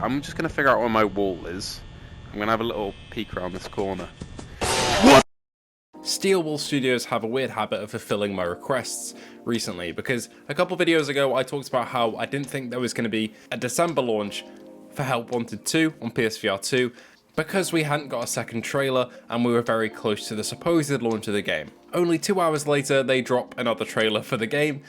I'm just going to figure out where my wall is. I'm going to have a little peek around this corner. Steel Wool Studios have a weird habit of fulfilling my requests recently, because a couple videos ago I talked about how I didn't think there was going to be a December launch for Helped Wanted 2 on PSVR2 because we hadn't got a second trailer and we were very close to the supposed launch of the game. Only 2 hours later they drop another trailer for the game,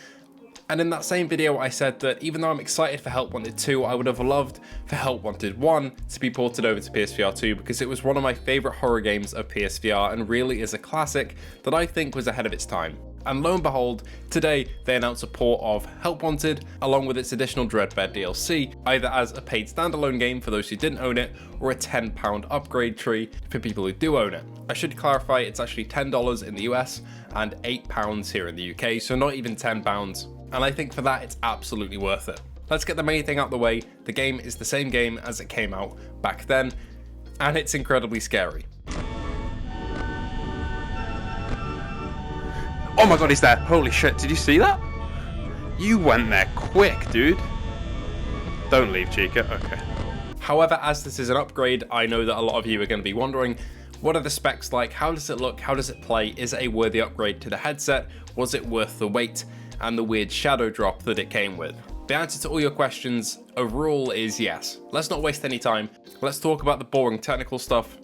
and in that same video I said that even though I'm excited for Helped Wanted 2, I would have loved for Helped Wanted 1 to be ported over to PSVR 2 because it was one of my favourite horror games of PSVR and really is a classic that I think was ahead of its time. And lo and behold, today they announced a port of Helped Wanted along with its additional Dreadbed DLC, either as a paid standalone game for those who didn't own it or a £10 upgrade tree for people who do own it. I should clarify it's actually $10 in the US and £8 here in the UK, so not even £10. And I think for that it's absolutely worth it. Let's get the main thing out the way. The game is the same game as it came out back then, and it's incredibly scary. Oh my god, he's there. Holy shit, did you see that? You went there quick, dude. Don't leave, Chica. Okay. However, as this is an upgrade, I know that a lot of you are going to be wondering, what are the specs like? How does it look? How does it play? Is it a worthy upgrade to the headset? Was it worth the wait and the weird shadow drop that it came with? The answer to all your questions overall is yes. Let's not waste any time. Let's talk about the boring technical stuff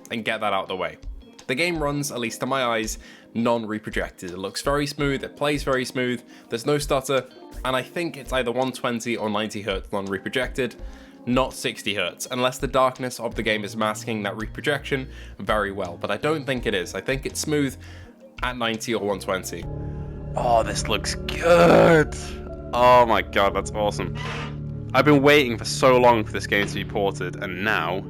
and get that out of the way. The game runs, at least to my eyes, non-reprojected. It looks very smooth, it plays very smooth, there's no stutter, and I think it's either 120 or 90 Hz non-reprojected, not 60 Hz, unless the darkness of the game is masking that reprojection very well, but I don't think it is. I think it's smooth at 90 or 120. Oh, this looks good. Oh my god, that's awesome. I've been waiting for so long for this game to be ported, and now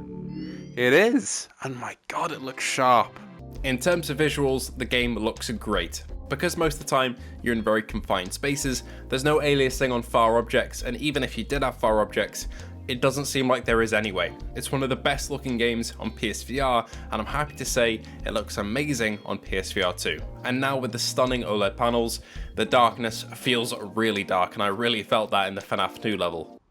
it is. And my god, it looks sharp. In terms of visuals, the game looks great. Because most of the time you're in very confined spaces, there's no aliasing on far objects, and even if you did have far objects, it doesn't seem like there is anyway. It's one of the best looking games on PSVR, and I'm happy to say it looks amazing on PSVR 2. And now with the stunning OLED panels, the darkness feels really dark, and I really felt that in the FNAF 2 level.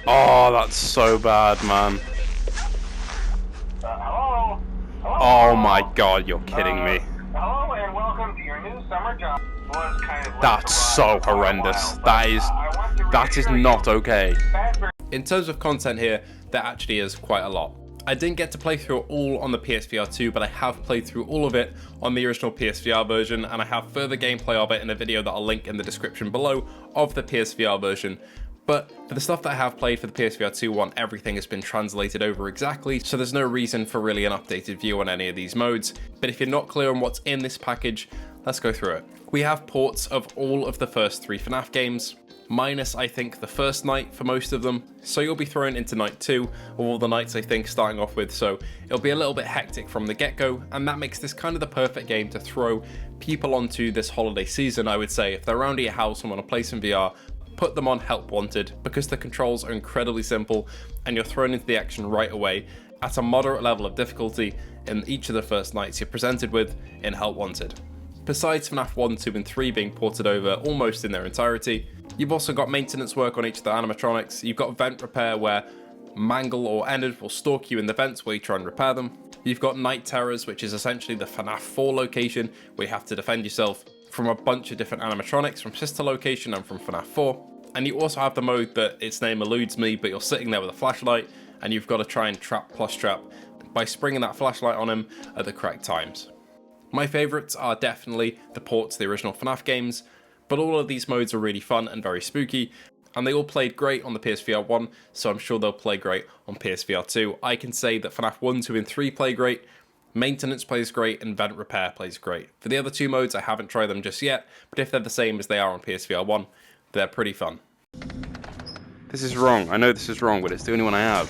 Oh, that's so bad, man. Hello? Hello? Oh my god, you're kidding me. Hello and welcome to your new summer job. Was kind of That's so horrendous. That is not okay. In terms of content here, there actually is quite a lot. I didn't get to play through it all on the PSVR 2, but I have played through all of it on the original PSVR version, and I have further gameplay of it in a video that I'll link in the description below of the PSVR version. But for the stuff that I have played for the PSVR 2 one, everything has been translated over exactly, so there's no reason for really an updated view on any of these modes. But if you're not clear on what's in this package, let's go through it. We have ports of all of the first 3 FNAF games, minus I think the first night for most of them, so you'll be thrown into night 2 of all the nights I think starting off with, so it'll be a little bit hectic from the get-go, and that makes this kind of the perfect game to throw people onto this holiday season. I would say if they're around at your house and want to play some VR, put them on Helped Wanted because the controls are incredibly simple and you're thrown into the action right away at a moderate level of difficulty in each of the first nights you're presented with in Helped Wanted. Besides FNAF 1, 2 and 3 being ported over almost in their entirety, you've also got maintenance work on each of the animatronics. You've got vent repair where Mangle or Ennard will stalk you in the vents where you try and repair them. You've got Night Terrors, which is essentially the FNAF 4 location where you have to defend yourself from a bunch of different animatronics from Sister Location and from FNAF 4. And you also have the mode that its name eludes me, but you're sitting there with a flashlight and you've got to try and trap Plushtrap by springing that flashlight on him at the correct times. My favourites are definitely the ports to the original FNAF games, but all of these modes are really fun and very spooky, and they all played great on the PSVR 1, so I'm sure they'll play great on PSVR 2. I can say that FNAF 1, 2 and 3 play great, Maintenance plays great, and Vent Repair plays great. For the other 2 modes, I haven't tried them just yet, but if they're the same as they are on PSVR 1, they're pretty fun. This is wrong. I know this is wrong, but it's the only one I have.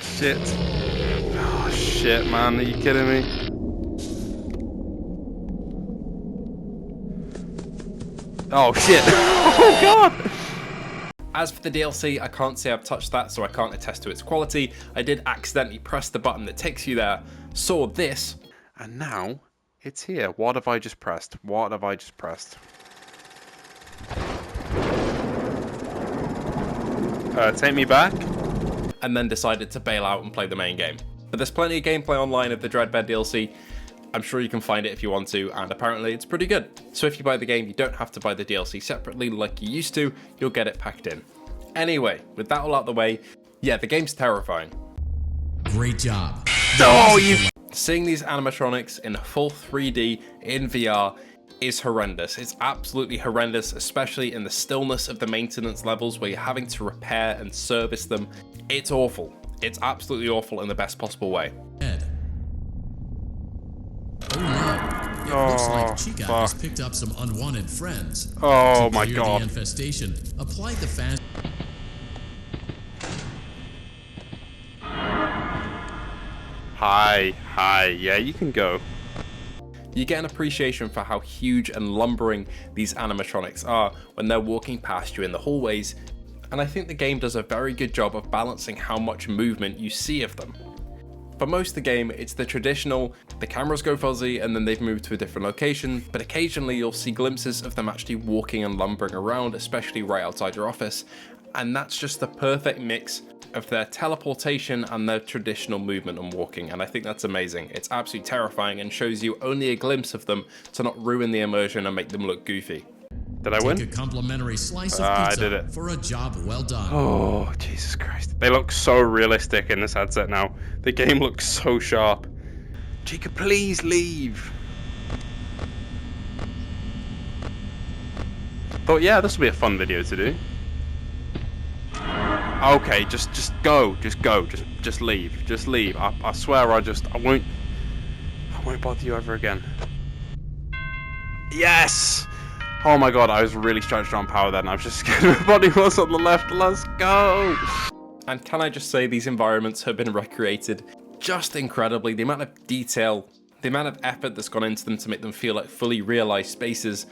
Shit. Oh, shit, man. Are you kidding me? Oh, shit. Oh, God. As for the DLC, I can't say I've touched that, so I can't attest to its quality. I did accidentally press the button that takes you there, saw this, and now it's here. What have I just pressed? What have I just pressed? Take me back. and then decided to bail out and play the main game. But there's plenty of gameplay online of the Dreadbed DLC. I'm sure you can find it if you want to, and apparently it's pretty good. So if you buy the game, you don't have to buy the DLC separately like you used to, you'll get it packed in. Anyway, with that all out the way, yeah, the game's terrifying. Great job. Oh, you... Seeing these animatronics in full 3D in VR is horrendous. It's absolutely horrendous, especially in the stillness of the maintenance levels where you're having to repair and service them. It's awful. It's absolutely awful in the best possible way. Ed. Oh no. It looks like Chica has picked up some unwanted friends. Oh To my clear god. the infestation, apply the fast. Hi, yeah, you can go. You get an appreciation for how huge and lumbering these animatronics are when they're walking past you in the hallways, and I think the game does a very good job of balancing how much movement you see of them. For most of the game, it's the traditional, the cameras go fuzzy and then they've moved to a different location, but occasionally you'll see glimpses of them actually walking and lumbering around, especially right outside your office, and that's just the perfect mix of their teleportation and their traditional movement and walking, and I think that's amazing. It's absolutely terrifying and shows you only a glimpse of them to not ruin the immersion and make them look goofy. Did I Take win? a complimentary slice of I pizza did it. for a job well done. Oh, Jesus Christ. They look so realistic in this headset now. The game looks so sharp. Chica, please leave. Thought, yeah, this will be a fun video to do. Okay, just go, just leave. I swear I won't bother you ever again. Yes! Oh my god, I was really stretched on power then. I was just scared my body was on the left. Let's go! And can I just say, these environments have been recreated just incredibly. The amount of detail, the amount of effort that's gone into them to make them feel like fully realized spaces,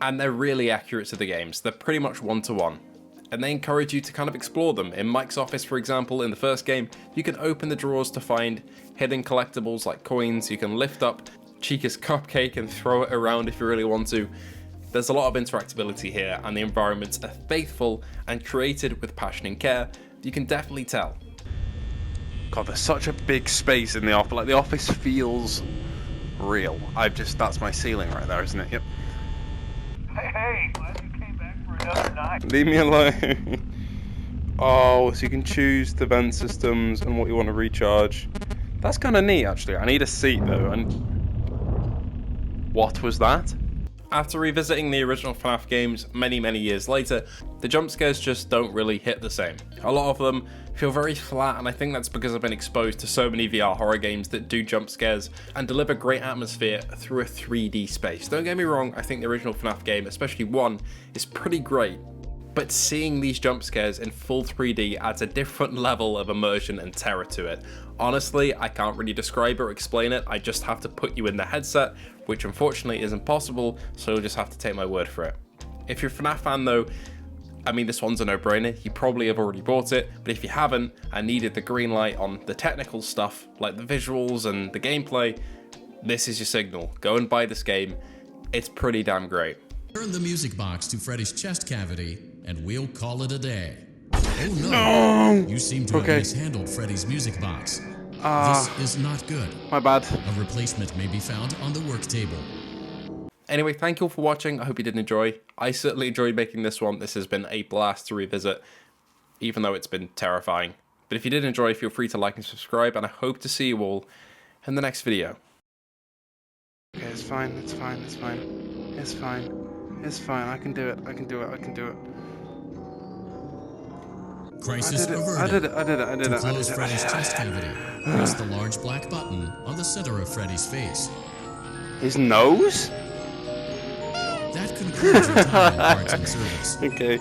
and they're really accurate to the games. They're pretty much one-to-one. And they encourage you to kind of explore them. In Mike's office, for example, in the first game, you can open the drawers to find hidden collectibles like coins. You can lift up Chica's cupcake and throw it around if you really want to. There's a lot of interactability here, and the environments are faithful and created with passion and care. You can definitely tell. God, there's such a big space in the office. Like, the office feels real. That's my ceiling right there, isn't it? Yep. Hey, glad you came back for another night. Leave me alone. Oh, so you can choose the vent systems and what you want to recharge. That's kind of neat, actually. I need a seat, though. And what was that? After revisiting the original FNAF games many years later, the jump scares just don't really hit the same. A lot of them feel very flat, and I think that's because I've been exposed to so many VR horror games that do jump scares and deliver great atmosphere through a 3D space. Don't get me wrong, I think the original FNAF game, especially 1, is pretty great, but seeing these jump scares in full 3D adds a different level of immersion and terror to it. Honestly, I can't really describe or explain it, I just have to put you in the headset, which unfortunately isn't possible, so you'll just have to take my word for it. If you're a FNAF fan though, I mean, this one's a no-brainer, you probably have already bought it, but if you haven't and needed the green light on the technical stuff, like the visuals and the gameplay, this is your signal. Go and buy this game, it's pretty damn great. Turn the music box to Freddy's chest cavity, and we'll call it a day. Oh no! You seem to have mishandled Freddy's music box. This is not good. My bad. A replacement may be found on the work table. Anyway, thank you all for watching. I hope you did enjoy. I certainly enjoyed making this one. This has been a blast to revisit, even though it's been terrifying. But if you did enjoy, feel free to like and subscribe, and I hope to see you all in the next video. Okay, it's fine. It's fine. It's fine. It's fine. It's fine. I can do it. I can do it. I can do it. Crisis averted. I did it. To close Freddy's chest cavity, press the large black button on the center of Freddy's face. His nose? That concludes your time in parts and service. Okay.